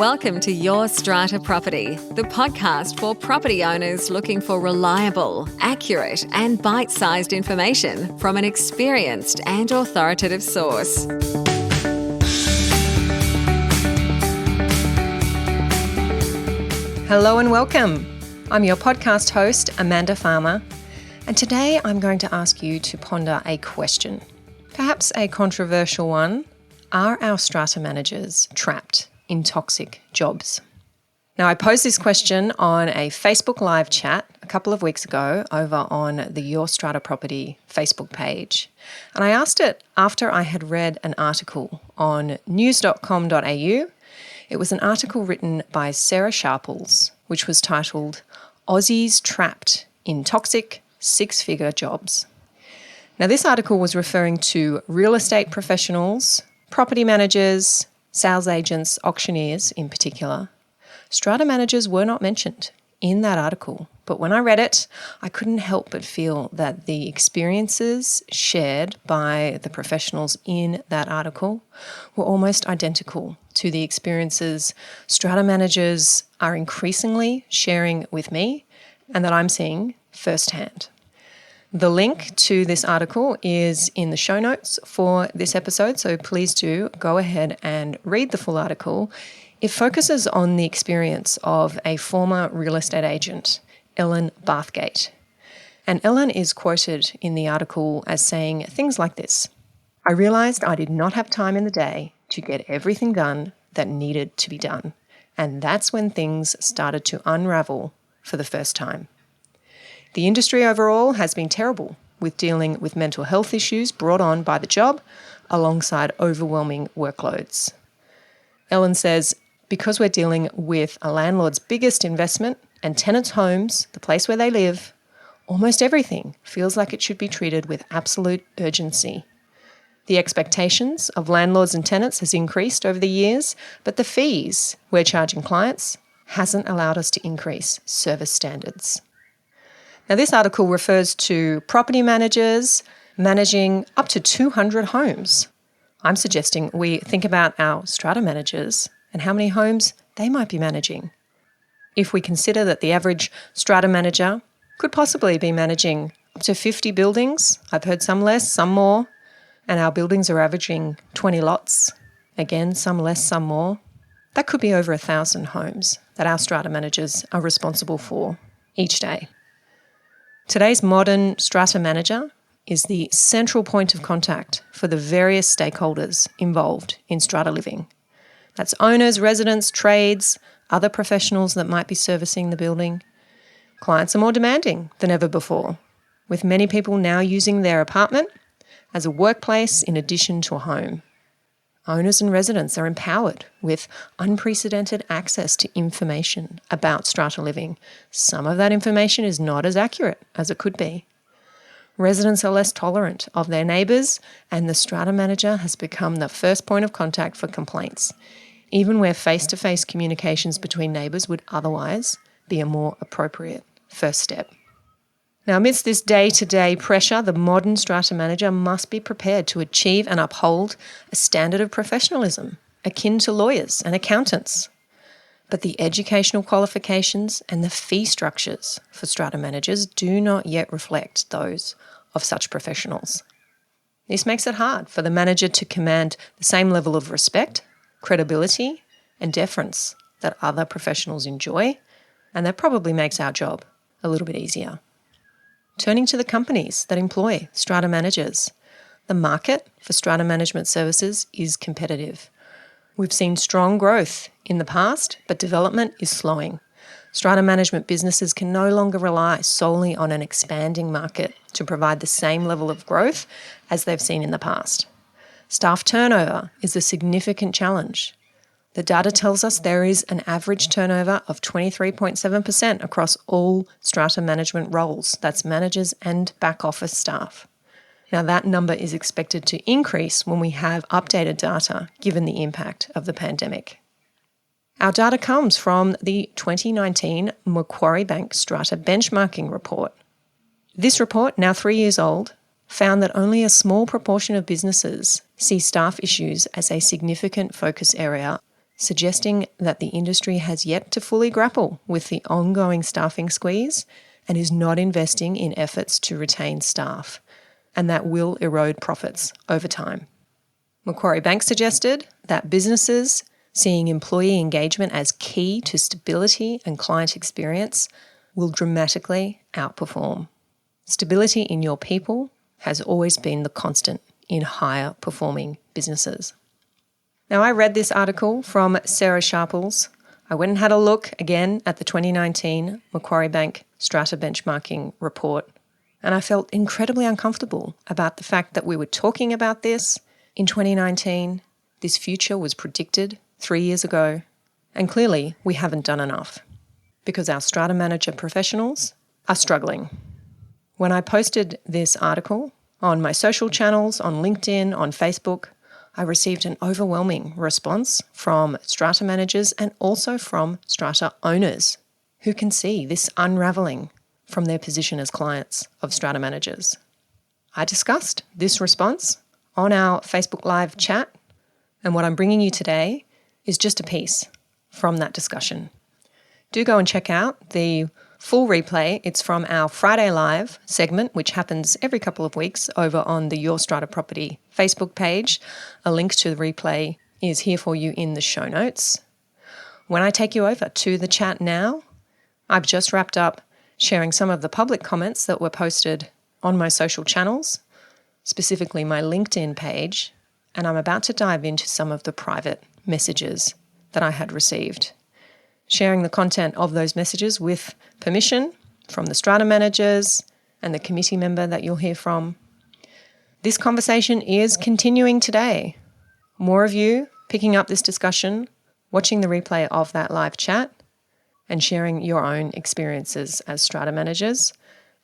Welcome to Your Strata Property, the podcast for property owners looking for reliable, accurate, and bite-sized information from an experienced and authoritative source. Hello and welcome. I'm your podcast host, Amanda Farmer, and today I'm going to ask you to ponder a question, perhaps a controversial one. Are our strata managers trapped in toxic jobs? Now, I posed this question on a Facebook live chat a couple of weeks ago over on the Your Strata Property Facebook page. And I asked it after I had read an article on news.com.au. It was an article written by Sarah Sharples, which was titled, Aussies Trapped in Toxic Six-Figure Jobs. Now, this article was referring to real estate professionals, property managers, sales agents, auctioneers in particular. Strata managers were not mentioned in that article, but when I read it, I couldn't help but feel that the experiences shared by the professionals in that article were almost identical to the experiences strata managers are increasingly sharing with me and that I'm seeing firsthand. The link to this article is in the show notes for this episode, so please do go ahead and read the full article. It focuses on the experience of a former real estate agent, Ellen Bathgate. And Ellen is quoted in the article as saying things like this: I realised I did not have time in the day to get everything done that needed to be done. And that's when things started to unravel for the first time. The industry overall has been terrible with dealing with mental health issues brought on by the job alongside overwhelming workloads. Ellen says, because we're dealing with a landlord's biggest investment and tenants' homes, the place where they live, almost everything feels like it should be treated with absolute urgency. The expectations of landlords and tenants has increased over the years, but the fees we're charging clients hasn't allowed us to increase service standards. Now, this article refers to property managers managing up to 200 homes. I'm suggesting we think about our strata managers and how many homes they might be managing. If we consider that the average strata manager could possibly be managing up to 50 buildings, I've heard some less, some more, and our buildings are averaging 20 lots, again, some less, some more, that could be over 1,000 homes that our strata managers are responsible for each day. Today's modern strata manager is the central point of contact for the various stakeholders involved in strata living. That's owners, residents, trades, other professionals that might be servicing the building. Clients are more demanding than ever before, with many people now using their apartment as a workplace in addition to a home. Owners and residents are empowered with unprecedented access to information about strata living. Some of that information is not as accurate as it could be. Residents are less tolerant of their neighbours, and the strata manager has become the first point of contact for complaints, even where face-to-face communications between neighbours would otherwise be a more appropriate first step. Now, amidst this day-to-day pressure, the modern strata manager must be prepared to achieve and uphold a standard of professionalism akin to lawyers and accountants. But the educational qualifications and the fee structures for strata managers do not yet reflect those of such professionals. This makes it hard for the manager to command the same level of respect, credibility, and deference that other professionals enjoy, and that probably makes our job a little bit easier. Turning to the companies that employ strata managers, the market for strata management services is competitive. We've seen strong growth in the past, but development is slowing. Strata management businesses can no longer rely solely on an expanding market to provide the same level of growth as they've seen in the past. Staff turnover is a significant challenge. The data tells us there is an average turnover of 23.7% across all strata management roles. That's managers and back office staff. Now, that number is expected to increase when we have updated data given the impact of the pandemic. Our data comes from the 2019 Macquarie Bank Strata Benchmarking Report. This report, now 3 years old, found that only a small proportion of businesses see staff issues as a significant focus area suggesting that the industry has yet to fully grapple with the ongoing staffing squeeze and is not investing in efforts to retain staff, and that will erode profits over time. Macquarie Bank suggested that businesses seeing employee engagement as key to stability and client experience will dramatically outperform. Stability in your people has always been the constant in higher performing businesses. Now, I read this article from Sarah Sharples. I went and had a look again at the 2019 Macquarie Bank Strata benchmarking report, and I felt incredibly uncomfortable about the fact that we were talking about this in 2019. This future was predicted 3 years ago, and clearly we haven't done enough because our strata manager professionals are struggling. When I posted this article on my social channels, on LinkedIn, on Facebook, I received an overwhelming response from strata managers and also from strata owners who can see this unravelling from their position as clients of strata managers. I discussed this response on our Facebook Live chat, and what I'm bringing you today is just a piece from that discussion. Do go and check out the full replay. It's from our Friday Live segment, which happens every couple of weeks over on the Your Strata Property Facebook page. A link to the replay is here for you in the show notes. When I take you over to the chat now, I've just wrapped up sharing some of the public comments that were posted on my social channels, specifically my LinkedIn page, and I'm about to dive into some of the private messages that I had received, sharing the content of those messages with permission from the strata managers and the committee member that you'll hear from. This conversation is continuing today. More of you picking up this discussion, watching the replay of that live chat, and sharing your own experiences as strata managers,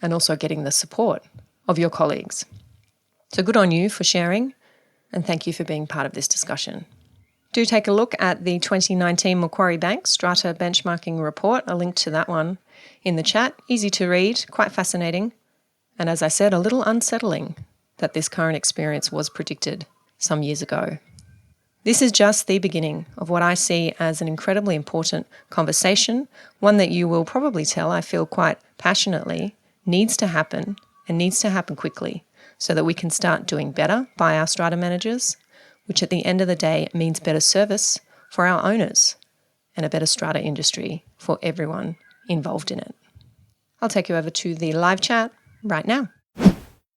and also getting the support of your colleagues. So good on you for sharing, and thank you for being part of this discussion. Do take a look at the 2019 Macquarie Bank Strata benchmarking report, a link to that one in the chat. Easy to read, quite fascinating, and as I said, a little unsettling that this current experience was predicted some years ago. This is just the beginning of what I see as an incredibly important conversation, one that you will probably tell, I feel quite passionately, needs to happen and needs to happen quickly so that we can start doing better by our strata managers, which at the end of the day means better service for our owners and a better strata industry for everyone involved in it. I'll take you over to the live chat right now.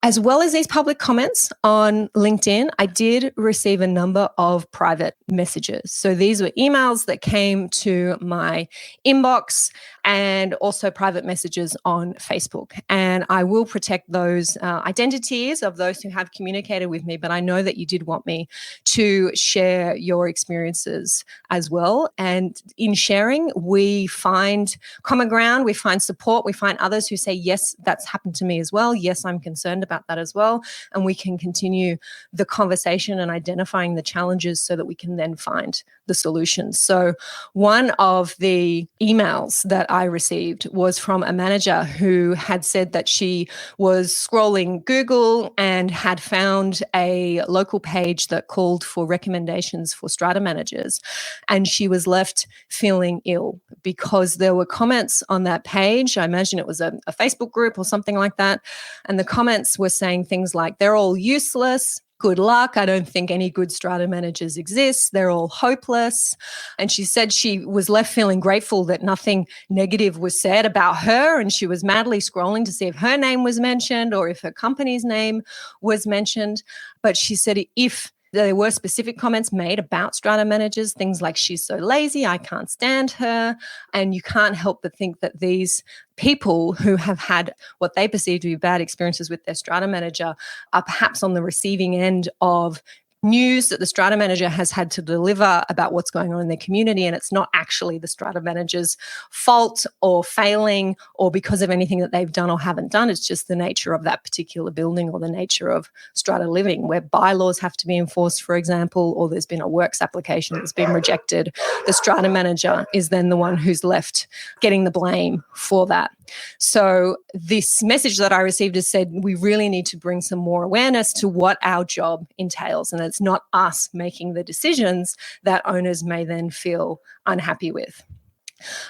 As well as these public comments on LinkedIn, I did receive a number of private messages. So these were emails that came to my inbox and also private messages on Facebook. And I will protect those identities of those who have communicated with me, but I know that you did want me to share your experiences as well. And in sharing, we find common ground, we find support, we find others who say, yes, that's happened to me as well. Yes, I'm concerned about that as well. And we can continue the conversation and identifying the challenges so that we can then find the solutions. So one of the emails that I received was from a manager who had said that she was scrolling Google and had found a local page that called for recommendations for strata managers. And she was left feeling ill because there were comments on that page. I imagine it was a Facebook group or something like that. And the comments were saying things like, they're all useless. Good luck. I don't think any good strata managers exist. They're all hopeless. And she said she was left feeling grateful that nothing negative was said about her. And she was madly scrolling to see if her name was mentioned or if her company's name was mentioned. But she said if there were specific comments made about strata managers, things like, she's so lazy, I can't stand her. And you can't help but think that these people who have had what they perceive to be bad experiences with their strata manager are perhaps on the receiving end of news that the strata manager has had to deliver about what's going on in their community, and it's not actually the strata manager's fault or failing or because of anything that they've done or haven't done. It's just the nature of that particular building or the nature of strata living, where bylaws have to be enforced, for example, or there's been a works application that's been rejected. The strata manager is then the one who's left getting the blame for that. So this message that I received has said, we really need to bring some more awareness to what our job entails. And it's not us making the decisions that owners may then feel unhappy with.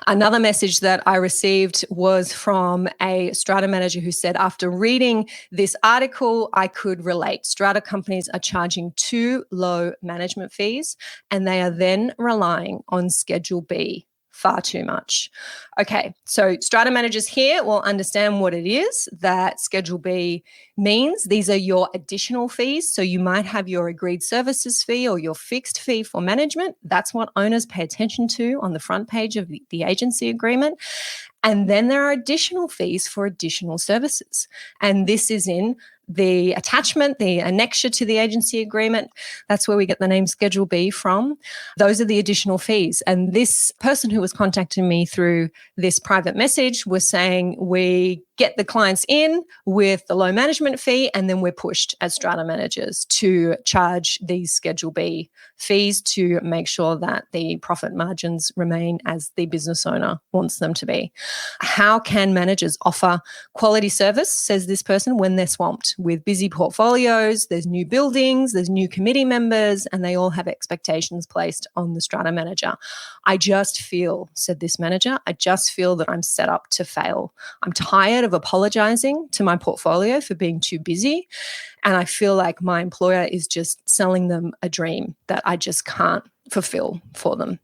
Another message that I received was from a strata manager who said, after reading this article, I could relate. Strata companies are charging too low management fees, and they are then relying on Schedule B far too much. Okay, so strata managers here will understand what it is that Schedule B means. These are your additional fees. So you might have your agreed services fee or your fixed fee for management. That's what owners pay attention to on the front page of the agency agreement. And then there are additional fees for additional services. And this is in the attachment, the annexure to the agency agreement. That's where we get the name Schedule B from. Those are the additional fees. And this person who was contacting me through this private message was saying, we get the clients in with the low management fee, and then we're pushed as strata managers to charge these Schedule B fees to make sure that the profit margins remain as the business owner wants them to be. How can managers offer quality service, says this person, when they're swamped with busy portfolios, there's new buildings, there's new committee members, and they all have expectations placed on the strata manager? I just feel, said this manager, I just feel that I'm set up to fail. I'm tired of apologizing to my portfolio for being too busy, and I feel like my employer is just selling them a dream that I just can't fulfill for them.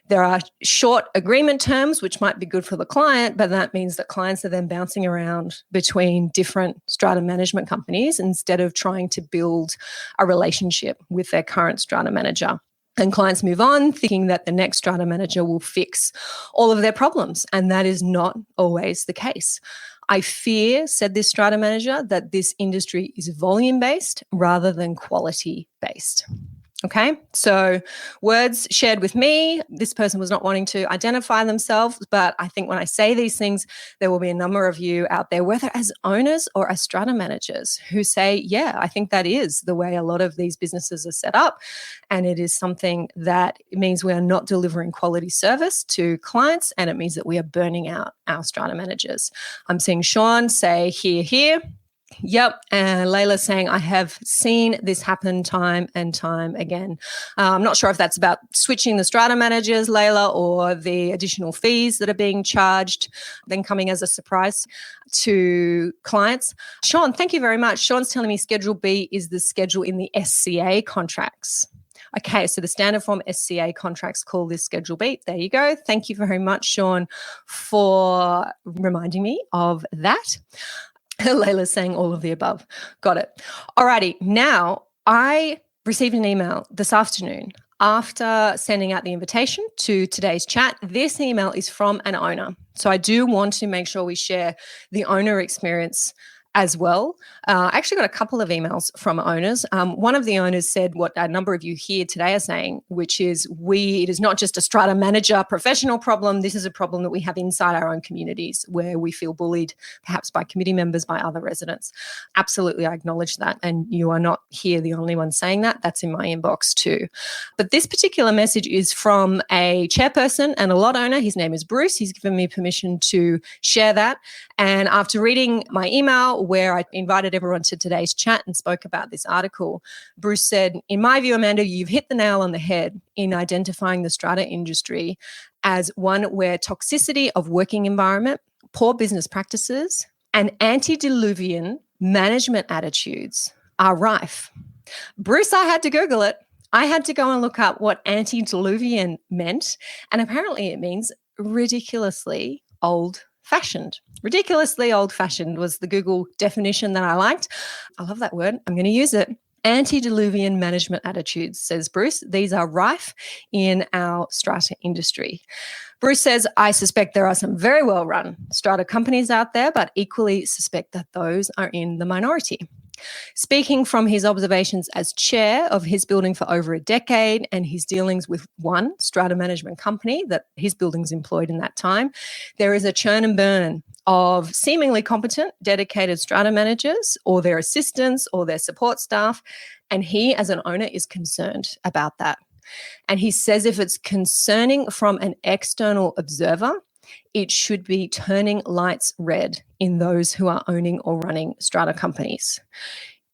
There are short agreement terms, which might be good for the client, but that means that clients are then bouncing around between different strata management companies instead of trying to build a relationship with their current strata manager. And clients move on thinking that the next strata manager will fix all of their problems, and that is not always the case. I fear, said this strata manager, that this industry is volume-based rather than quality-based. Okay, so words shared with me. This person was not wanting to identify themselves, but I think when I say these things, there will be a number of you out there, whether as owners or as strata managers, who say, yeah, I think that is the way a lot of these businesses are set up. And it is something that it means we are not delivering quality service to clients, and it means that we are burning out our strata managers. I'm seeing Sean say, here. Yep. And Layla's saying, I have seen this happen time and time again. I'm not sure if that's about switching the strata managers, Layla, or the additional fees that are being charged, then coming as a surprise to clients. Sean, thank you very much. Sean's telling me Schedule B is the schedule in the SCA contracts. Okay, so the standard form SCA contracts call this Schedule B. There you go. Thank you very much, Sean, for reminding me of that. Layla's saying all of the above. Got it. Alrighty. Now, I received an email this afternoon after sending out the invitation to today's chat. This email is from an owner. So I do want to make sure we share the owner experience as well. I actually got a couple of emails from owners. One of the owners said what a number of you here today are saying, which is it is not just a strata manager professional problem. This is a problem that we have inside our own communities where we feel bullied, perhaps by committee members, by other residents. Absolutely, I acknowledge that. And you are not here the only one saying that. That's in my inbox too. But this particular message is from a chairperson and a lot owner. His name is Bruce. He's given me permission to share that. And after reading my email, where I invited everyone to today's chat and spoke about this article, Bruce said, in my view, Amanda, you've hit the nail on the head in identifying the strata industry as one where toxicity of working environment, poor business practices, and antediluvian management attitudes are rife. Bruce, I had to Google it. I had to go and look up what antediluvian meant, and apparently it means ridiculously old-fashioned. Ridiculously old-fashioned was the Google definition that I liked. I love that word. I'm going to use it. Antediluvian management attitudes, says Bruce. These are rife in our strata industry. Bruce says, I suspect there are some very well-run strata companies out there, but equally suspect that those are in the minority. Speaking from his observations as chair of his building for over a decade and his dealings with one strata management company that his buildings employed in that time, there is a churn and burn of seemingly competent, dedicated strata managers or their assistants or their support staff. And he, as an owner, is concerned about that. And he says if it's concerning from an external observer, it should be turning lights red in those who are owning or running strata companies.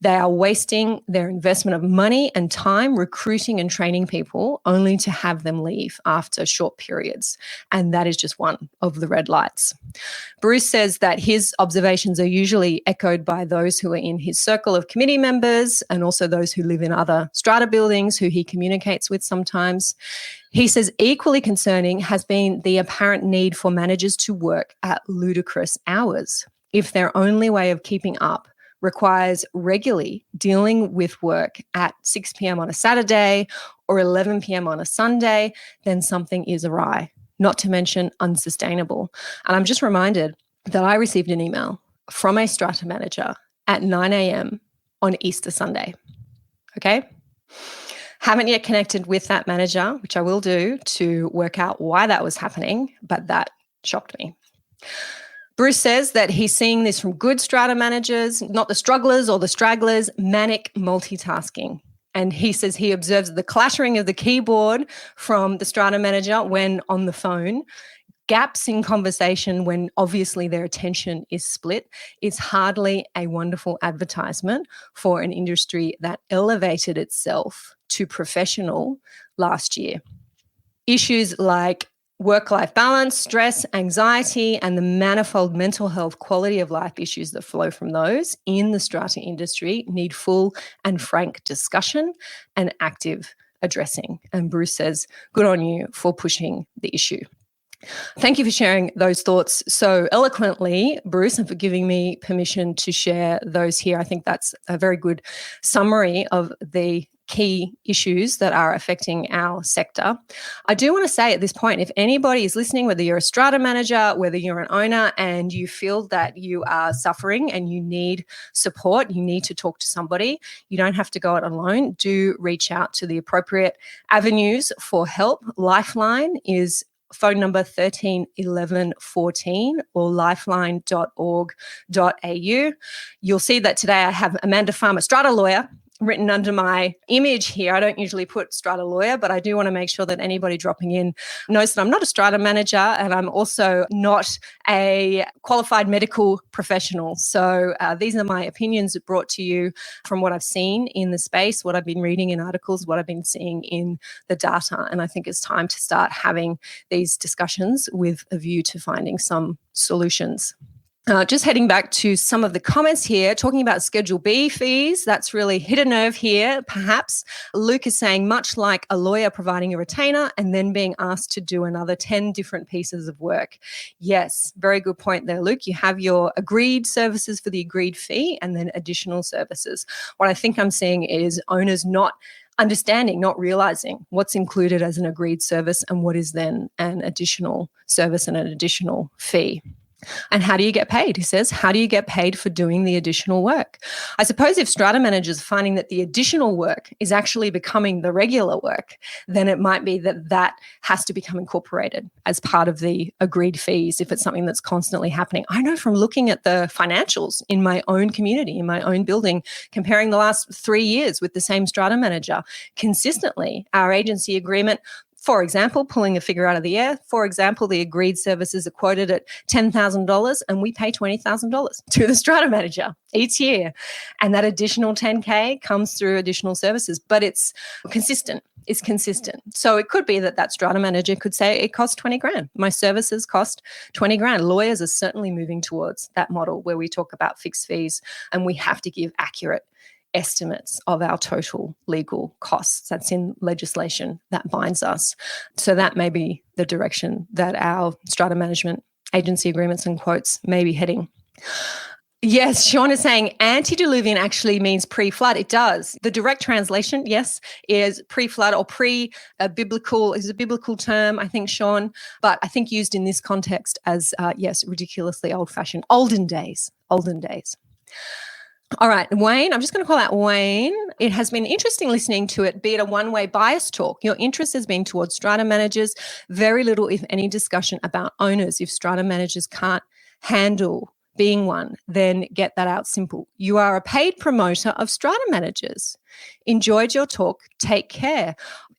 They are wasting their investment of money and time recruiting and training people only to have them leave after short periods. And that is just one of the red lights. Bruce says that his observations are usually echoed by those who are in his circle of committee members and also those who live in other strata buildings who he communicates with sometimes. He says equally concerning has been the apparent need for managers to work at ludicrous hours if their only way of keeping up requires regularly dealing with work at 6 p.m. on a Saturday or 11 p.m. on a Sunday, then something is awry, not to mention unsustainable. And I'm just reminded that I received an email from a strata manager at 9 a.m. on Easter Sunday. Okay? Haven't yet connected with that manager, which I will do to work out why that was happening, but that shocked me. Bruce says that he's seeing this from good strata managers, not the strugglers or the stragglers, manic multitasking. And he says he observes the clattering of the keyboard from the strata manager when on the phone, gaps in conversation when obviously their attention is split. It's hardly a wonderful advertisement for an industry that elevated itself to professional last year. Issues like work-life balance, stress, anxiety, and the manifold mental health quality of life issues that flow from those in the strata industry need full and frank discussion and active addressing. And Bruce says, good on you for pushing the issue. Thank you for sharing those thoughts so eloquently, Bruce, and for giving me permission to share those here. I think that's a very good summary of the key issues that are affecting our sector. I do want to say at this point, if anybody is listening, whether you're a strata manager, whether you're an owner and you feel that you are suffering and you need support, you need to talk to somebody, you don't have to go it alone. Do reach out to the appropriate avenues for help. Lifeline is phone number 13 11 14 or lifeline.org.au. You'll see that today I have Amanda Farmer, strata lawyer, written under my image here. I don't usually put strata lawyer, but I do want to make sure that anybody dropping in knows that I'm not a strata manager and I'm also not a qualified medical professional. So these are my opinions brought to you from what I've seen in the space, what I've been reading in articles, what I've been seeing in the data. And I think it's time to start having these discussions with a view to finding some solutions. Just heading back to some of the comments here, talking about Schedule B fees, that's really hit a nerve here, perhaps. Luke is saying, much like a lawyer providing a retainer and then being asked to do another 10 different pieces of work. Yes, very good point there, Luke. You have your agreed services for the agreed fee and then additional services. What I think I'm seeing is owners not understanding, not realizing what's included as an agreed service and what is then an additional service and an additional fee. And how do you get paid? He says, how do you get paid for doing the additional work? I suppose if strata managers are finding that the additional work is actually becoming the regular work, then it might be that that has to become incorporated as part of the agreed fees if it's something that's constantly happening. I know from looking at the financials in my own community, in my own building, comparing the last 3 years with the same strata manager, consistently our agency agreement, for example, pulling a figure out of the air, for example, the agreed services are quoted at $10,000 and we pay $20,000 to the strata manager each year. And that additional 10K comes through additional services, but it's consistent. It's consistent. So it could be that that strata manager could say it costs 20 grand. My services cost 20 grand. Lawyers are certainly moving towards that model where we talk about fixed fees and we have to give accurate estimates of our total legal costs. That's in legislation that binds us. So that may be the direction that our strata management agency agreements and quotes may be heading. Yes, Sean is saying antediluvian actually means pre-flood. It does. The direct translation, yes, is pre-flood or pre-biblical is a biblical term, I think, Sean, but I think used in this context as, yes, ridiculously old-fashioned. Olden days. All right, Wayne, I'm just going to call out Wayne. It has been interesting listening to it, be it a one-way bias talk. Your interest has been towards strata managers, very little, if any, discussion about owners. If strata managers can't handle being one, then get that out simple. You are a paid promoter of strata managers. Enjoyed your talk. Take care.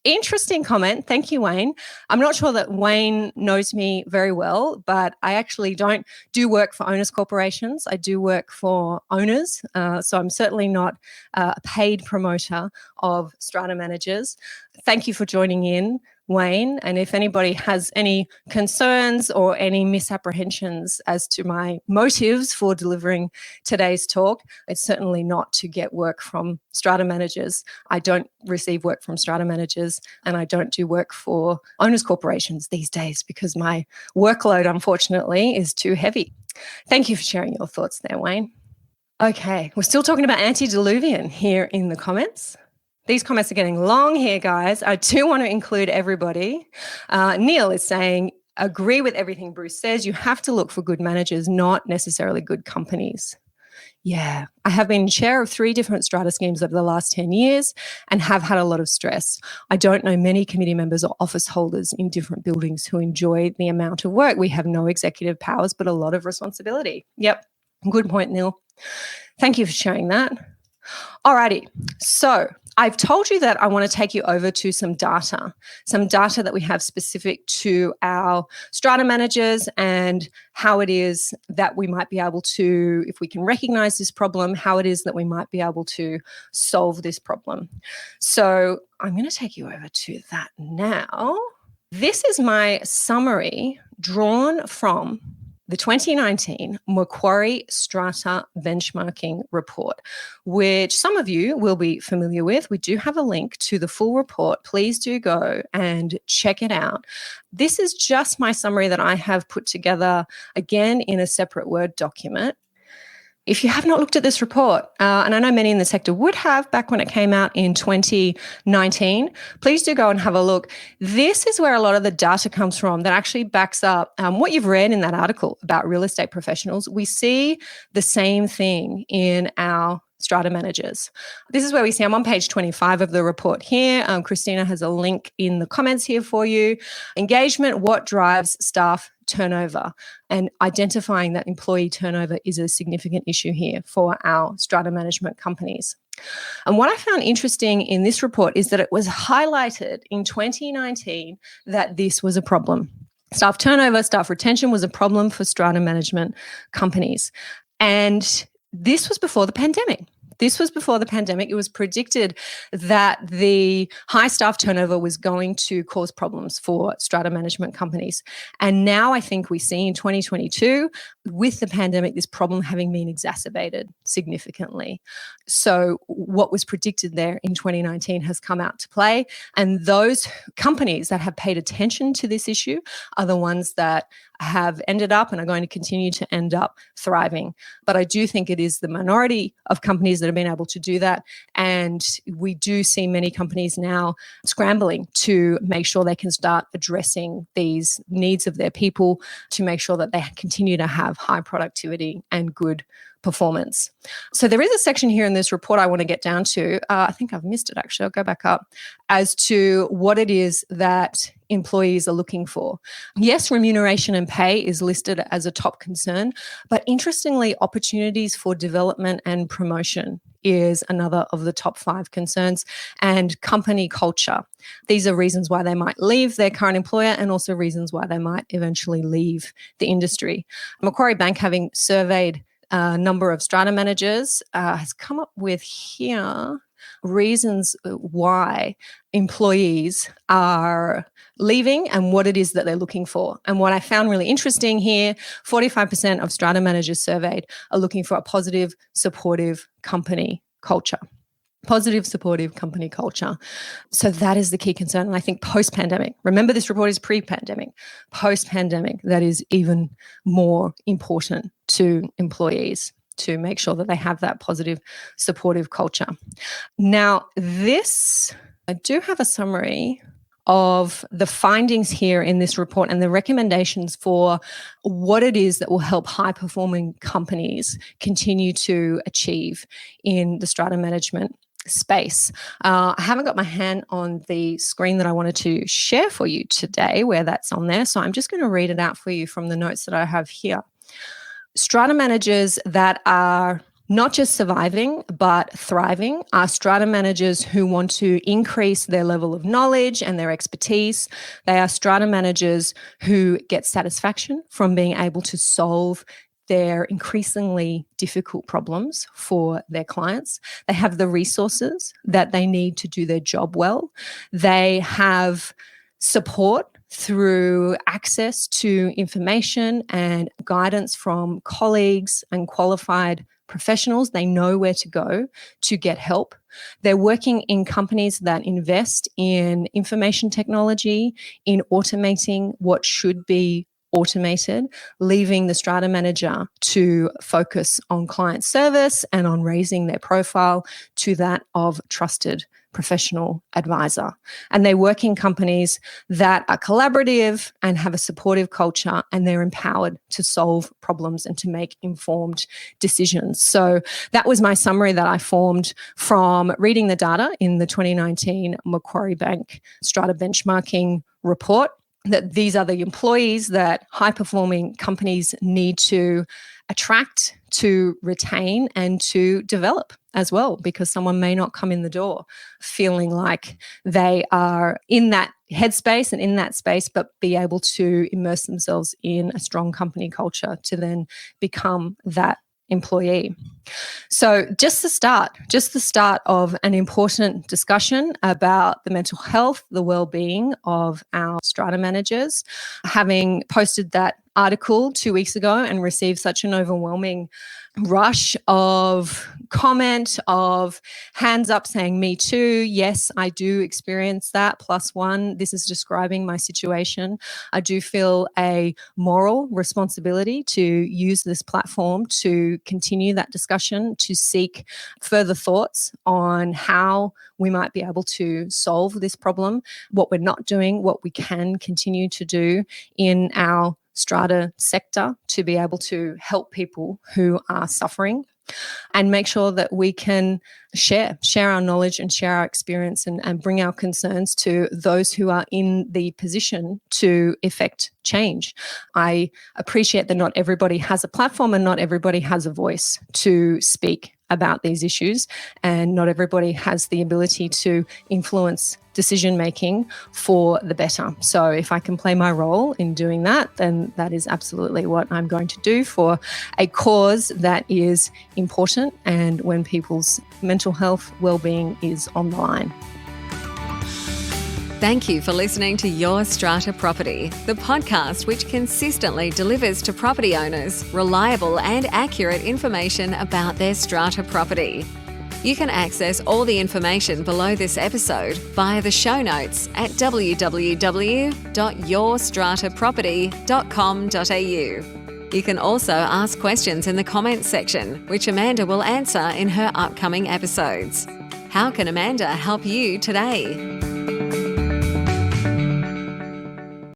Interesting comment. Thank you, Wayne. I'm not sure that Wayne knows me very well, but I actually don't do work for owners corporations. I do work for owners. So I'm certainly not a paid promoter of strata managers. Thank you for joining in, Wayne. And if anybody has any concerns or any misapprehensions as to my motives for delivering today's talk, it's certainly not to get work from strata managers. I don't receive work from strata managers, and I don't do work for owners corporations these days because my workload, unfortunately, is too heavy. Thank you for sharing your thoughts there, Wayne. Okay, we're still talking about antediluvian here in the comments. These comments are getting long here, guys. I do want to include everybody. Neil is saying, agree with everything Bruce says. You have to look for good managers, not necessarily good companies. Yeah, I have been chair of 3 different strata schemes over the last 10 years and have had a lot of stress. I don't know many committee members or office holders in different buildings who enjoy the amount of work. We have no executive powers, but a lot of responsibility. Yep, good point, Neil. Thank you for sharing that. Alrighty, so I've told you that I want to take you over to some data that we have specific to our strata managers and how it is that we might be able to, if we can recognize this problem, how it is that we might be able to solve this problem. So I'm going to take you over to that now. This is my summary drawn from the 2019 Macquarie Strata Benchmarking Report, which some of you will be familiar with. We do have a link to the full report. Please do go and check it out. This is just my summary that I have put together, again, in a separate Word document. If you have not looked at this report, and I know many in the sector would have back when it came out in 2019, please do go and have a look. This is where a lot of the data comes from that actually backs up what you've read in that article about real estate professionals. We see the same thing in our strata managers. This is where we see, I'm on page 25 of the report here. Christina has a link in the comments here for you. Engagement, what drives staff turnover, and identifying that employee turnover is a significant issue here for our strata management companies. And what I found interesting in this report is that it was highlighted in 2019 that this was a problem. Staff turnover, staff retention was a problem for strata management companies. And this was before the pandemic. It was predicted that the high staff turnover was going to cause problems for strata management companies. And now I think we see in 2022, with the pandemic, this problem having been exacerbated significantly. So what was predicted there in 2019 has come out to play. And those companies that have paid attention to this issue are the ones that have ended up and are going to continue to end up thriving. But I do think it is the minority of companies that have been able to do that. And we do see many companies now scrambling to make sure they can start addressing these needs of their people to make sure that they continue to have high productivity and good performance. So there is a section here in this report I want to get down to. I think I've missed it, actually. I'll go back up as to what it is that employees are looking for. Yes, remuneration and pay is listed as a top concern, but interestingly, opportunities for development and promotion is another of the top 5 concerns, and company culture. These are reasons why they might leave their current employer and also reasons why they might eventually leave the industry. Macquarie Bank, having surveyed a number of strata managers, has come up with here reasons why employees are leaving and what it is that they're looking for. And what I found really interesting here, 45% of strata managers surveyed are looking for a positive, supportive company culture. Positive, supportive company culture. So that is the key concern. And I think post-pandemic, remember this report is pre-pandemic, post-pandemic, that is even more important to employees to make sure that they have that positive, supportive culture. Now, I do have a summary of the findings here in this report and the recommendations for what it is that will help high-performing companies continue to achieve in the strata management space. I haven't got my hand on the screen that I wanted to share for you today where that's on there, so I'm just going to read it out for you from the notes that I have here. Strata managers that are not just surviving, but thriving, are strata managers who want to increase their level of knowledge and their expertise. They are strata managers who get satisfaction from being able to solve their increasingly difficult problems for their clients. They have the resources that they need to do their job well. They have support through access to information and guidance from colleagues and qualified professionals. They know where to go to get help. They're working in companies that invest in information technology, in automating what should be automated, leaving the strata manager to focus on client service and on raising their profile to that of trusted professional advisor. And they work in companies that are collaborative and have a supportive culture, and they're empowered to solve problems and to make informed decisions. So that was my summary that I formed from reading the data in the 2019 Macquarie Bank Strata benchmarking report, that these are the employees that high-performing companies need to attract, to retain, and to develop as well, because someone may not come in the door feeling like they are in that headspace and in that space, but be able to immerse themselves in a strong company culture to then become that employee. So just the start of an important discussion about the mental health, the well-being of our strata managers. Having posted that article 2 weeks ago and received such an overwhelming rush of comment, of hands up saying, me too. Yes, I do experience that. +1. This is describing my situation. I do feel a moral responsibility to use this platform to continue that discussion, to seek further thoughts on how we might be able to solve this problem, what we're not doing, what we can continue to do in our strata sector to be able to help people who are suffering, and make sure that we can share our knowledge and share our experience and bring our concerns to those who are in the position to effect change. I appreciate that not everybody has a platform and not everybody has a voice to speak about these issues, and not everybody has the ability to influence decision making for the better. So if I can play my role in doing that, then that is absolutely what I'm going to do for a cause that is important, and when people's mental health well-being is on the line. Thank you for listening to Your Strata Property, the podcast which consistently delivers to property owners reliable and accurate information about their strata property. You can access all the information below this episode via the show notes at www.yourstrataproperty.com.au. You can also ask questions in the comments section, which Amanda will answer in her upcoming episodes. How can Amanda help you today?